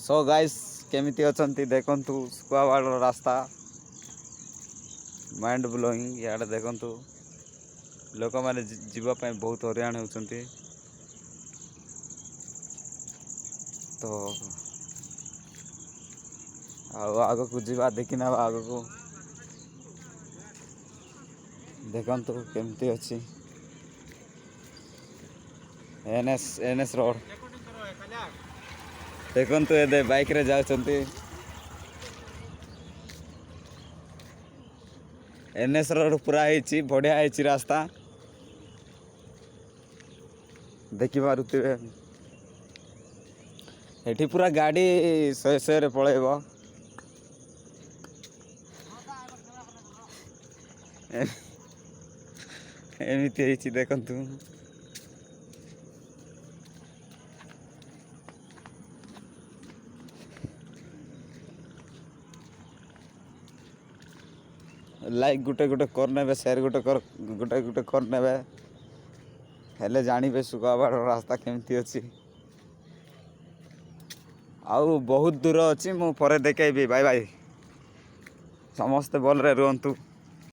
So guys केमिति अछंती देखंतु सुकावाड़ रास्ता माइंड ब्लोइंग यार देखंतु लोक माने जीवा पय बहुत हरियाण होचंती। तो आग को जीवा देखिना आग को देखंतु केमिति अछि एनएस रोड देखंतु ए बाइक रे जाउचंती। एनएस रोड पूरा है बढ़िया है रास्ता देखि पारुथिबे। एठी पूरा गाड़ी शहे शहे रे पळेबो। एमिति ହେଇଛି देखंतु। लाइक गुटे गुटे कर नेबे शेयर गुटे गुटे कर नेबे हेले जानिबे सुगावाड़ रास्ता केमती अछि। आउ बहुत दूर अछि मु परे देखेबी। बाय बाय समस्त बोल रे रुहंतु।